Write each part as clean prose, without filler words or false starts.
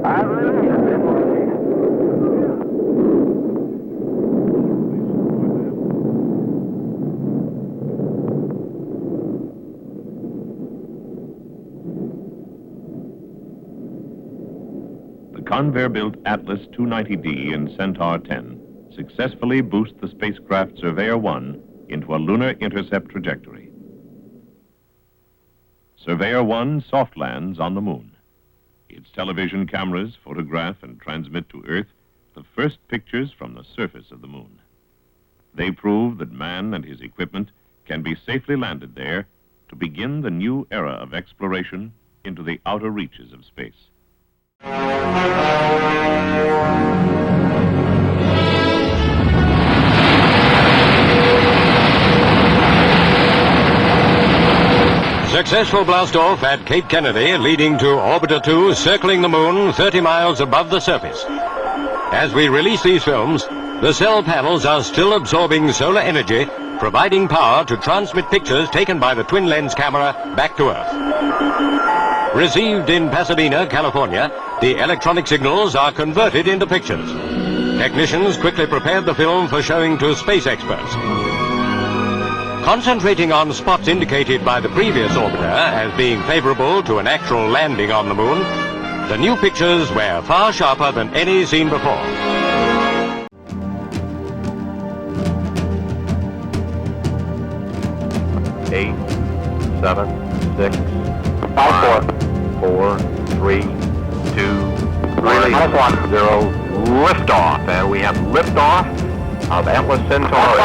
The Convair-built Atlas 290D and Centaur 10 successfully boost the spacecraft Surveyor 1 into a lunar intercept trajectory. Surveyor 1 soft lands on the moon. Its television cameras photograph and transmit to Earth the first pictures from the surface of the moon. They prove that man and his equipment can be safely landed there to begin the new era of exploration into the outer reaches of space. Successful blastoff at Cape Kennedy, leading to Orbiter 2 circling the moon 30 miles above the surface. As we release these films, the cell panels are still absorbing solar energy, providing power to transmit pictures taken by the twin-lens camera back to Earth. Received in Pasadena, California, the electronic signals are converted into pictures. Technicians quickly prepared the film for showing to space experts. Concentrating on spots indicated by the previous orbiter as being favorable to an actual landing on the moon, the new pictures were far sharper than any seen before. 8, 7, 6, 5, 4, 3, 2, release, 0, liftoff, and we have liftoff of Atlas-Centaur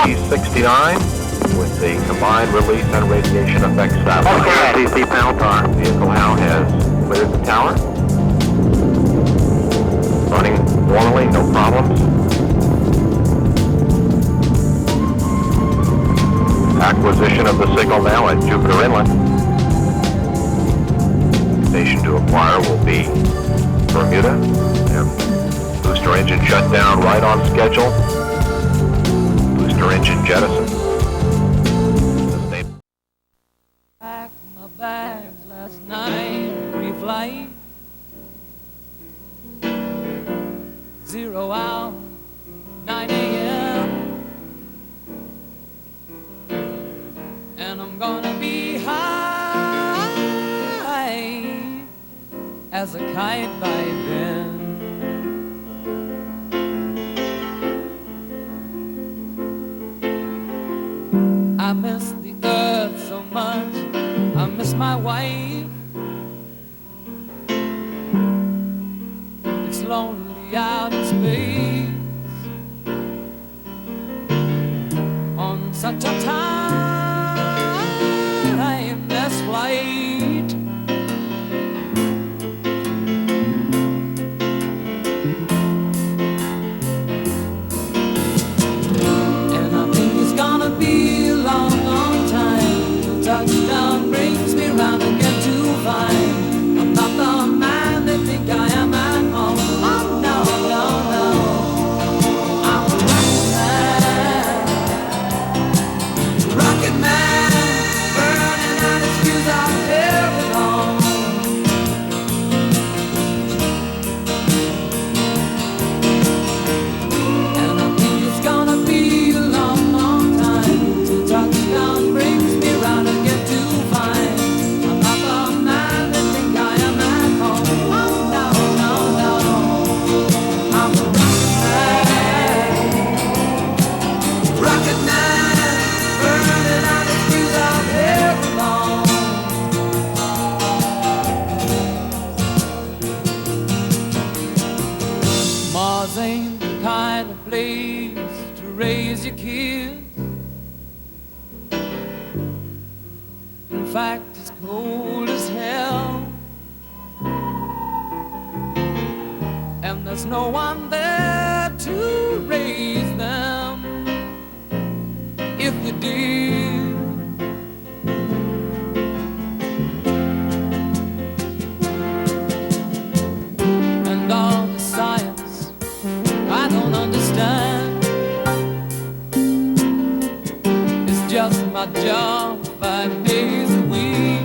AC-69 with the combined release and radiation effects satellite. Okay, ATC panel power. Vehicle now has cleared the tower. Running normally, no problems. Acquisition of the signal now at Jupiter Inlet. Station to acquire will be Bermuda. And booster engine shut down right on schedule. Booster engine jettison. Packed my bags last night, pre-flight. 0 hour, 9 a.m. And I'm gonna be high as a kite by then. I miss the earth so much, I miss my wife. It's lonely out in space on such a timeless flight. And I think it's gonna be a long, long time till touchdown brings me round again to find I'm not the man they think I am at home. Oh no, no, no, I'm a rocket man, burning out his fuse out there alone. And I think it's gonna be a long, long time till touchdown brings me round again to find I'm not the man they think I am at home. Oh no, no, no, I'm a rocket man, burning out his fuse out there alone. Mars ain't the kind of place to raise your kids. In fact, it's cold as hell, and there's no one there to raise them if you did. And all the science I don't understand, it's just my job 5 days a week.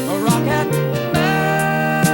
A rocket man,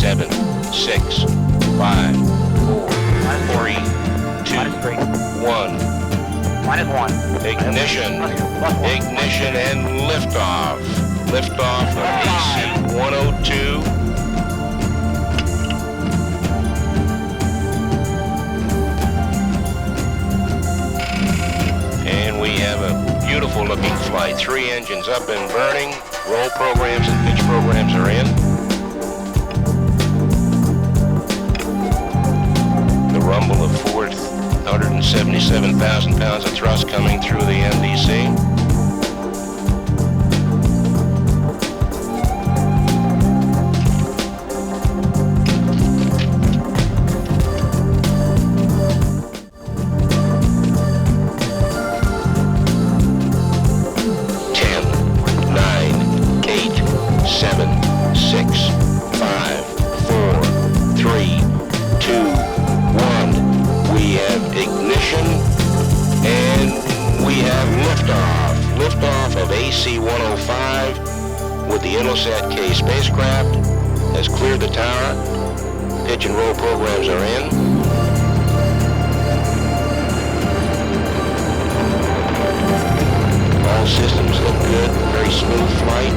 7, 6, 5, 4, 3, 2, 1. -1. Ignition. Ignition and liftoff. Liftoff of AC-102. And we have a beautiful looking flight. 3 engines up and burning. Roll programs and pitch programs are in. The rumble of 477,000 pounds of thrust coming through the NDC. AC-105 with the Intelsat-K spacecraft has cleared the tower. Pitch and roll programs are in. All systems look good. Very smooth flight.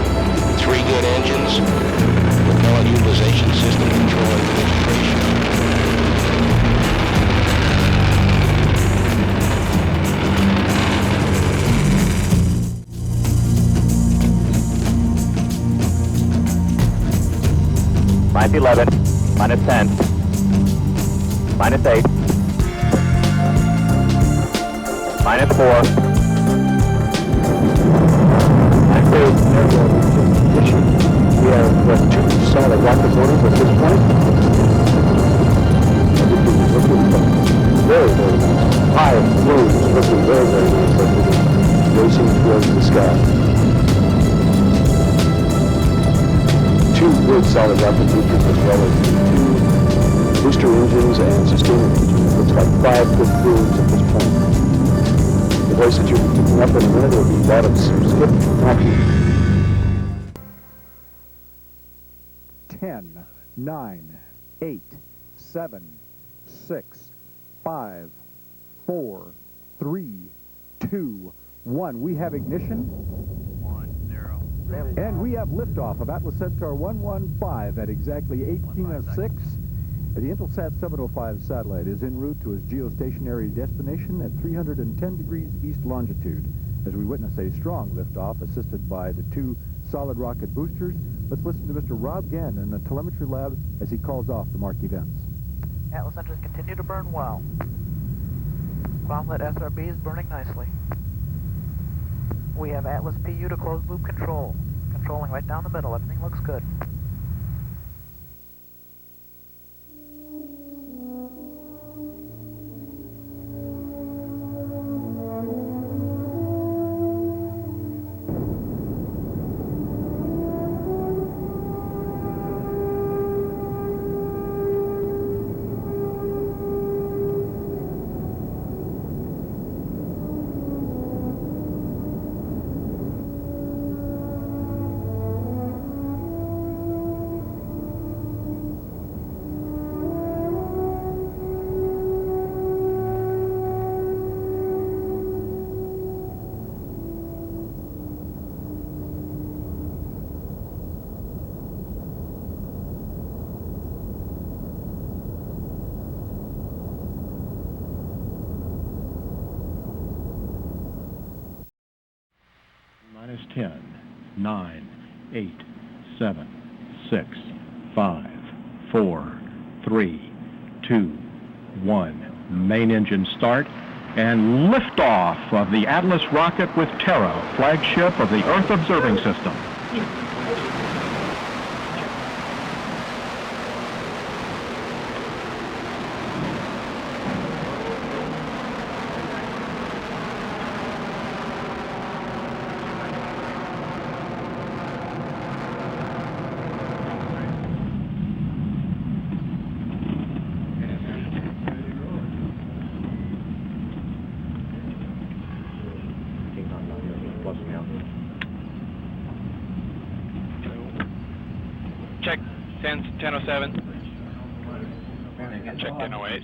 3 good engines. Propellant utilization system controlling registration. -11, -10, -8, -4, -2. We have 2 solid rocket motors at this point. Everything is looking very, very nice. High blue is looking very, very nice. Racing towards the sky. 2 good solid rocket boosters as well as 2 booster engines and sustainer engines. Looks like 5 good crews at this point. The voice that you'll be picking up in a minute will be that of Skip Mackey. 10, 9, 8, 7, 6, 5, 4, 3, 2, 1. We have ignition. And we have liftoff of Atlas-Centaur 115 at exactly 18:06. The Intelsat 705 satellite is en route to its geostationary destination at 310 degrees east longitude as we witness a strong liftoff assisted by the 2 solid rocket boosters. Let's listen to Mr. Rob Gann in the telemetry lab as he calls off the mark events. Atlas engines continue to burn well. Groundlet SRB is burning nicely. We have Atlas PU to closed loop control. Controlling right down the middle. Everything looks good. -10, 9, 8, 7, 6, 5, 4, 3, 2, 1. Main engine start and liftoff of the Atlas rocket with Terra, flagship of the Earth Observing System. 1007. Check 1008.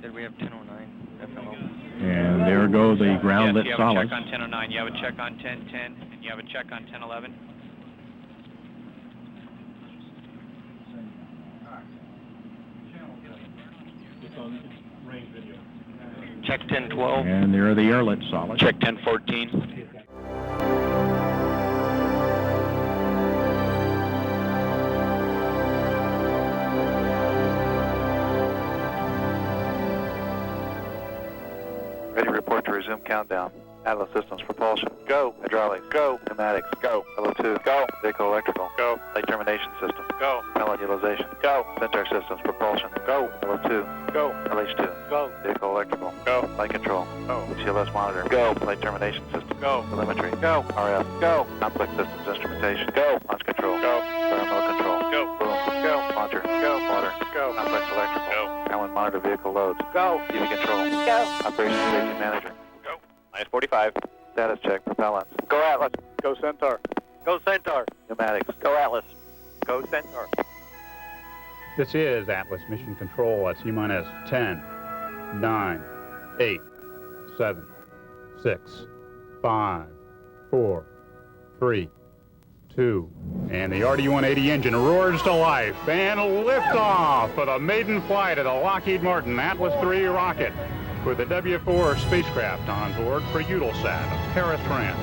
Did we have 1009 FMO? And there go the ground lit Yes, you have a solids. check on 1009, you have a check on 1010, and you have a check on 1011. Check 1012. And there are the air lit solids. Check 1014. Ready to report to resume countdown. Atlas Systems propulsion. Go. Hydraulics. Go. Pneumatics. Go. LO2. Go. Vehicle electrical. Go. Light termination system. Go. Pellet utilization. Go. Centaur Systems propulsion. Go. LO2. Go. LH2. Go. Vehicle electrical. Go. Light control. Go. CLS monitor. Go. Light termination system. Go. Telemetry. Go. RF. Go. Complex systems instrumentation. Go. Launch control. Go. Thermal control. Go. Boom. Go. Launcher. Go. Water. Go. Complex electrical. Go. Downwind monitor vehicle loads. Go. UV control. Go. Operations safety manager. Minus 45. Status check propellants. Go Atlas. Go Centaur. Go Centaur. Pneumatics. Go Atlas. Go Centaur. This is Atlas Mission Control at T-minus 10, 9, 8, 7, 6, 5, 4, 3, 2, and the RD-180 engine roars to life and liftoff for the maiden flight of the Lockheed Martin Atlas III rocket with the W4 spacecraft on board for Eutelsat of Paris, France.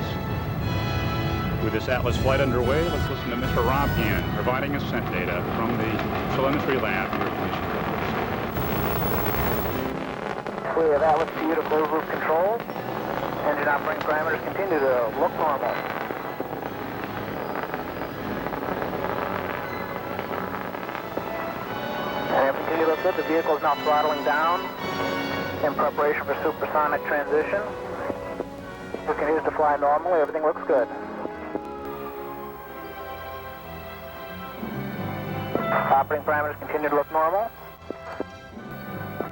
With this Atlas flight underway, let's listen to Mr. Rob Gann providing ascent data from the telemetry lab here at Mission. We have Atlas PU to close loop control. Engine operating parameters continue to look normal. And if continue to look good, the vehicle is now throttling down in preparation for supersonic transition. We continues to fly normally, everything looks good. Operating parameters continue to look normal.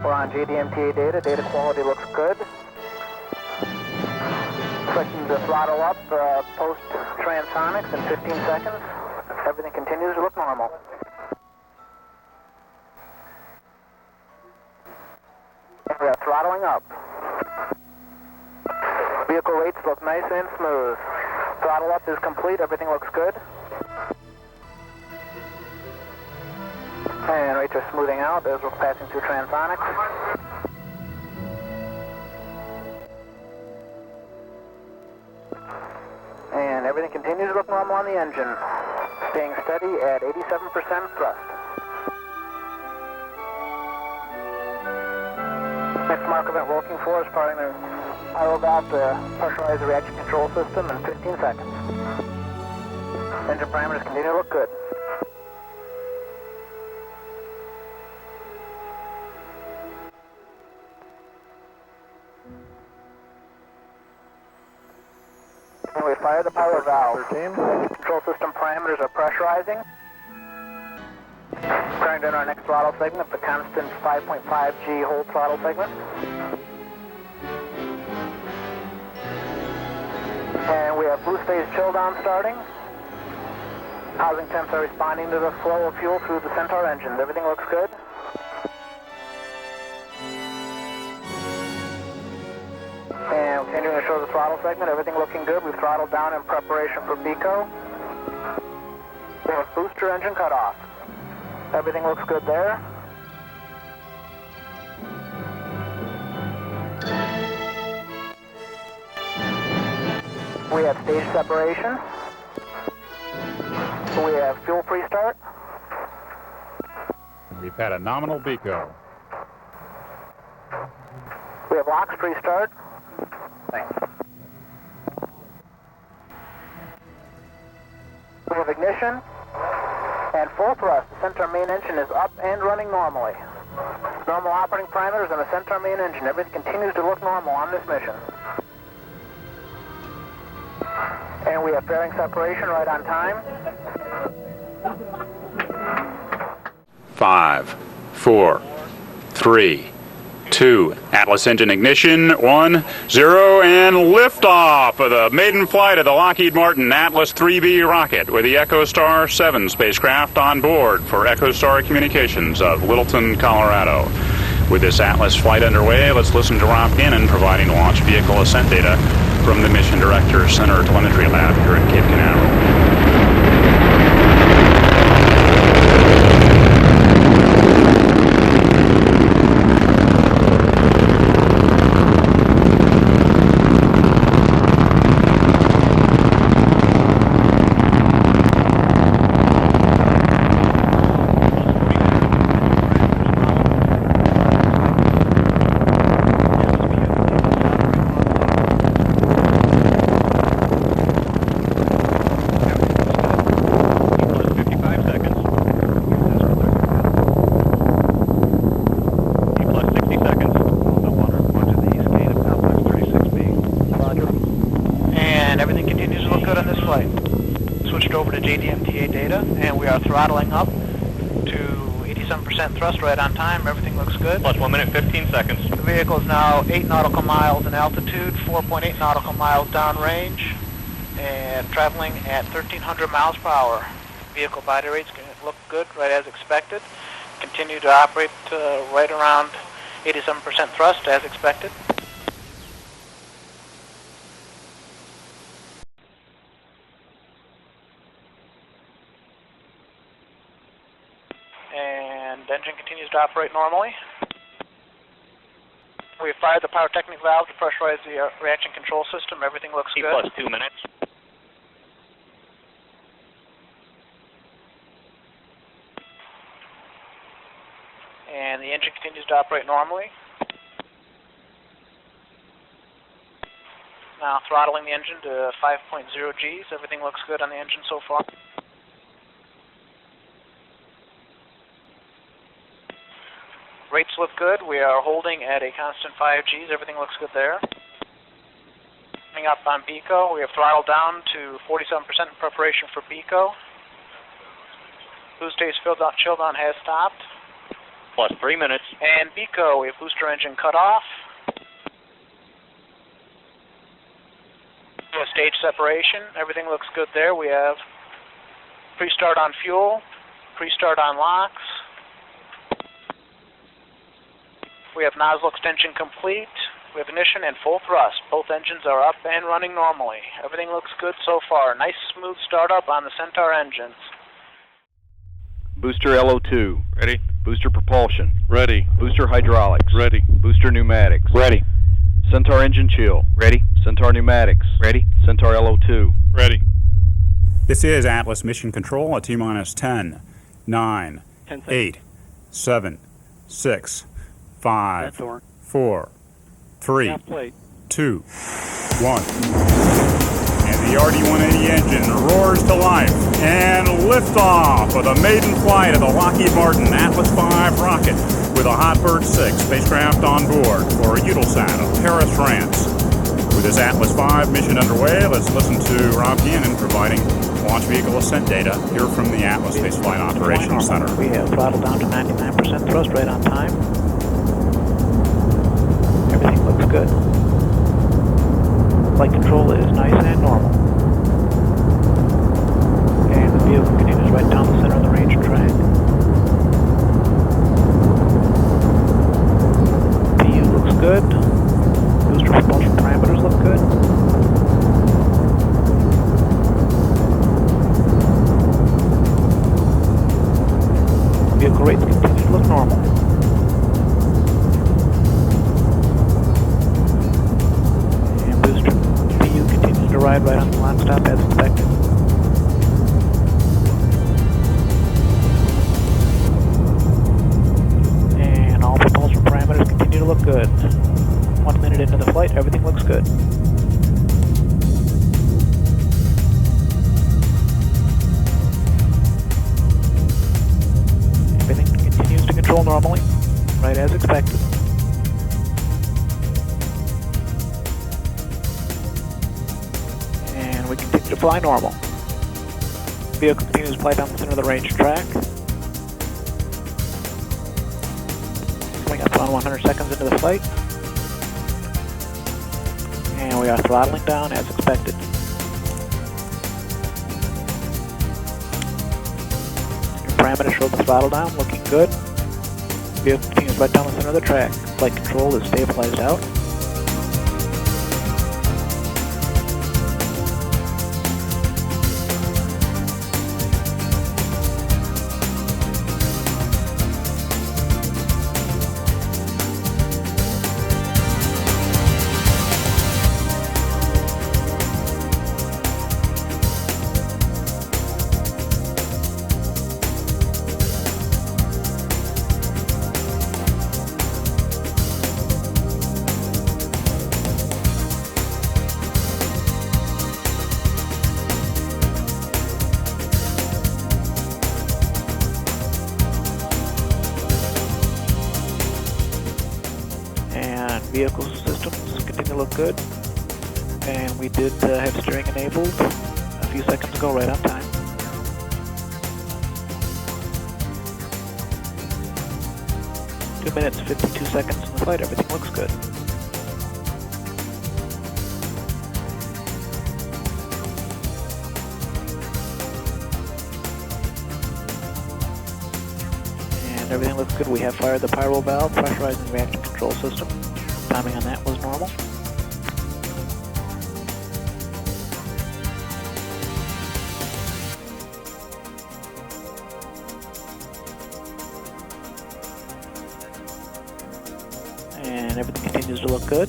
We're on JDMTA data. Data quality looks good. Switching the throttle up post-transonics in 15 seconds. Everything continues to look normal. And we are throttling up. Vehicle rates look nice and smooth. Throttle up is complete. Everything looks good. And rates are smoothing out as we're passing through transonics. And everything continues to look normal on the engine. Staying steady at 87% thrust. Next mark event we're looking for is firing the pyro valve to pressurize the reaction control system in 15 seconds. Engine parameters continue to look good. And we fire the pyro valve. Control system parameters are pressurizing. Turning down our next throttle segment, the constant 5.5 G hold throttle segment. And we have boost phase chill down starting. Housing temps are responding to the flow of fuel through the Centaur engines. Everything looks good. And continuing to show the throttle segment, everything looking good. We've throttled down in preparation for BECO. We have booster engine cutoff. Everything looks good there. We have stage separation. We have fuel pre-start. We've had a nominal BECO. We have LOX pre-start. Thanks. We have ignition and full thrust. The Centaur main engine is up and running normally. Normal operating parameters on the Centaur main engine. Everything continues to look normal on this mission. And we have fairing separation right on time. 5, 4, 3, 2. Atlas engine ignition, 1, 0, and liftoff of the maiden flight of the Lockheed Martin Atlas 3B rocket with the EchoStar 7 spacecraft on board for EchoStar Communications of Littleton, Colorado. With this Atlas flight underway, let's listen to Rob Gannon providing launch vehicle ascent data from the Mission Director Center Telemetry Lab here at Cape Canaveral. Throttling up to 87% thrust right on time. Everything looks good. Plus 1 minute, 15 seconds. The vehicle is now 8 nautical miles in altitude, 4.8 nautical miles downrange, and traveling at 1,300 miles per hour. Vehicle body rates look good, right as expected. Continue to operate right around 87% thrust as expected. Engine continues to operate normally. We have fired the pyrotechnic valve to pressurize the reaction control system. Everything looks good. Plus 2 minutes. And the engine continues to operate normally. Now throttling the engine to 5.0 Gs. Everything looks good on the engine so far. Rates look good. We are holding at a constant 5 Gs. Everything looks good there. Coming up on BECO, we have throttled down to 47% in preparation for BECO. Boost stage chill down has stopped. Plus 3 minutes. And BECO, we have booster engine cut off. We have stage separation. Everything looks good there. We have pre-start on fuel, pre-start on LOX. We have nozzle extension complete. We have ignition and full thrust. Both engines are up and running normally. Everything looks good so far. Nice smooth startup on the Centaur engines. Booster LO2. Ready. Booster propulsion. Ready. Booster hydraulics. Ready. Booster pneumatics. Ready. Centaur engine chill. Ready. Centaur pneumatics. Ready. Centaur LO2. Ready. This is Atlas Mission Control at T-minus 10, 9, 8, 7, 6, 5, 4, 3, 2, 1. And the RD-180 engine roars to life and liftoff of the maiden flight of the Lockheed Martin Atlas V rocket with a Hotbird 6 spacecraft on board for Eutelsat of Paris, France. With this Atlas V mission underway, let's listen to Rob Gannon providing launch vehicle ascent data here from the Atlas Space Flight Operations Center. We have throttled down to 99% thrust right on time. Everything looks good. Flight control is nice and normal. And the vehicle continues right down the center of the range track. PU looks good. Booster propulsion parameters look good. Vehicle rates continue to look normal. To ride right on the line stop as expected. And all propulsion parameters continue to look good. 1 minute into the flight, everything looks good. Everything continues to control normally, right as expected. We continue to fly normal. Vehicle continues to fly down the center of the range track. Coming up on 100 seconds into the flight. And we are throttling down as expected. Your parameters show the throttle down, looking good. Vehicle continues right down the center of the track. Flight control is stabilized out. Vehicle systems continue to look good, and we did have steering enabled a few seconds ago, right on time. Two minutes, 52 seconds in the flight, everything looks good. And everything looks good. We have fired the pyro valve, pressurizing reaction control system. Timing on that was normal. And everything continues to look good.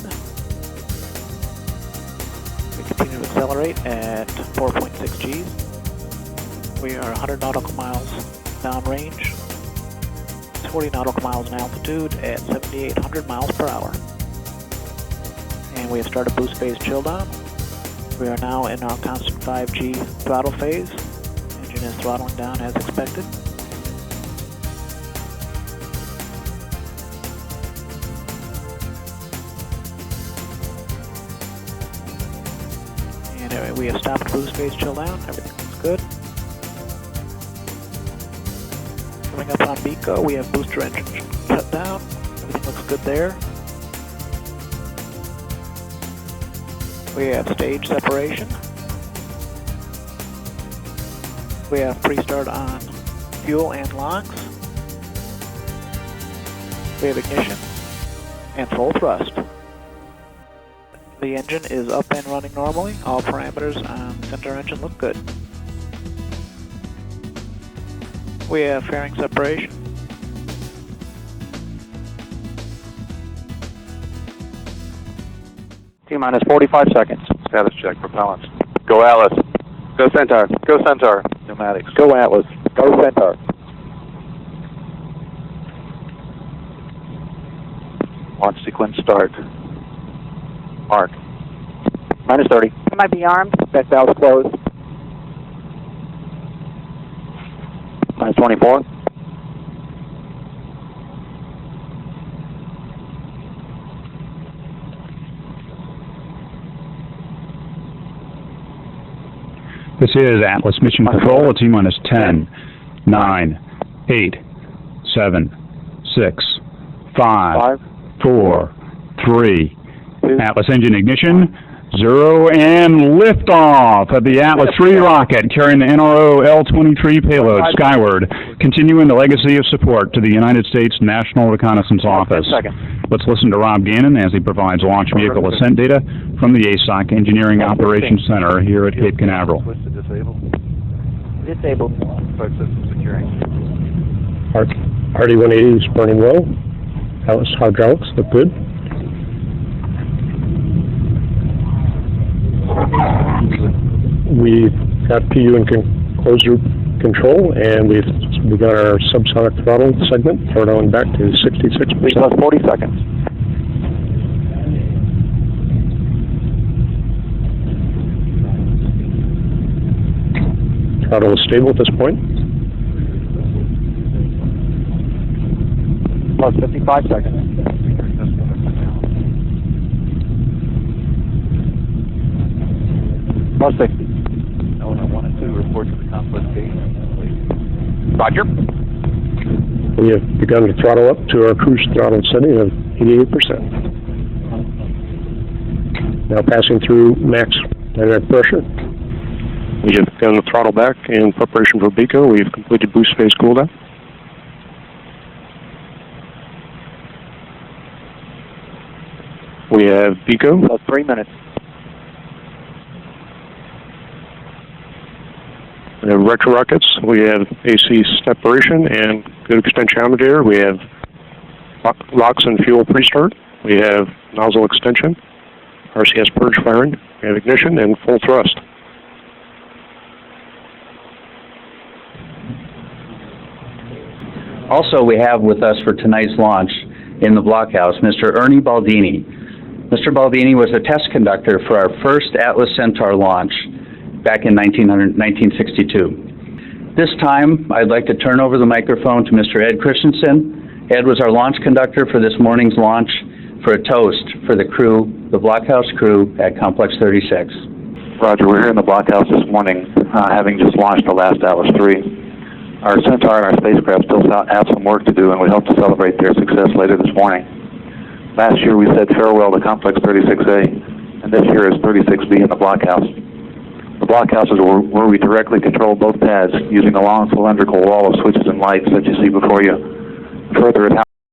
We continue to accelerate at 4.6 Gs. We are 100 nautical miles downrange, 40 nautical miles in altitude at 7,800 miles per hour. And we have started boost phase chill down. We are now in our constant 5G throttle phase. Engine is throttling down as expected. And anyway, we have stopped boost phase chill down. Everything looks good. Coming up on BECO, we have booster engine shut down. Everything looks good there. We have stage separation. We have pre-start on fuel and locks. We have ignition and full thrust. The engine is up and running normally. All parameters on the Centaur engine look good. We have fairing separation. T-minus 45 seconds. Status check, propellants. Go Atlas. Go Centaur. Go Centaur. Pneumatics. Go Atlas. Go Centaur. Launch sequence start. Mark. Minus 30. Am I be armed? Back valves closed. Minus 24. This is Atlas Mission Control. It's T-minus 10, 9, 8, 7, 6, 5, 4, 3. Atlas engine ignition, 0, and liftoff of the Atlas III rocket carrying the NRO L-23 payload skyward, continuing the legacy of support to the United States National Reconnaissance Office. Let's listen to Rob Gannon as he provides launch vehicle ascent data from the ASOC Engineering Operations Center here at Cape Canaveral. Disabled. Start system securing. RD-180 is burning well. Atlas hydraulics look good. We've got PU and closed loop control, and we've got our subsonic throttle segment throttling back to 66%. Plus 40 seconds. Throttle is stable at this point. Plus 55 seconds. Plus 60. Element 1 and 2 report to the complex gate. Roger. We have begun to throttle up to our cruise throttle setting of 88%. Now passing through max dynamic pressure. We have begun to throttle back in preparation for BECO. We have completed boost phase cooldown. We have BECO. About 3 minutes. We have retro rockets. We have AC separation and good extensiometer air. We have LOX and fuel pre-start. We have nozzle extension, RCS purge firing. We have ignition and full thrust. Also, we have with us for tonight's launch in the blockhouse, Mr. Ernie Baldini. Mr. Baldini was a test conductor for our first Atlas-Centaur launch back in 1962. This time, I'd like to turn over the microphone to Mr. Ed Christensen. Ed was our launch conductor for this morning's launch for a toast for the crew, the blockhouse crew at Complex 36. Roger, we're here in the blockhouse this morning, having just launched the last Atlas III. Our Centaur and our spacecraft still have some work to do, and we hope to celebrate their success later this morning. Last year we said farewell to Complex 36A, and this year is 36B in the blockhouse. The blockhouse is where we directly control both pads using a long cylindrical wall of switches and lights that you see before you. Further, it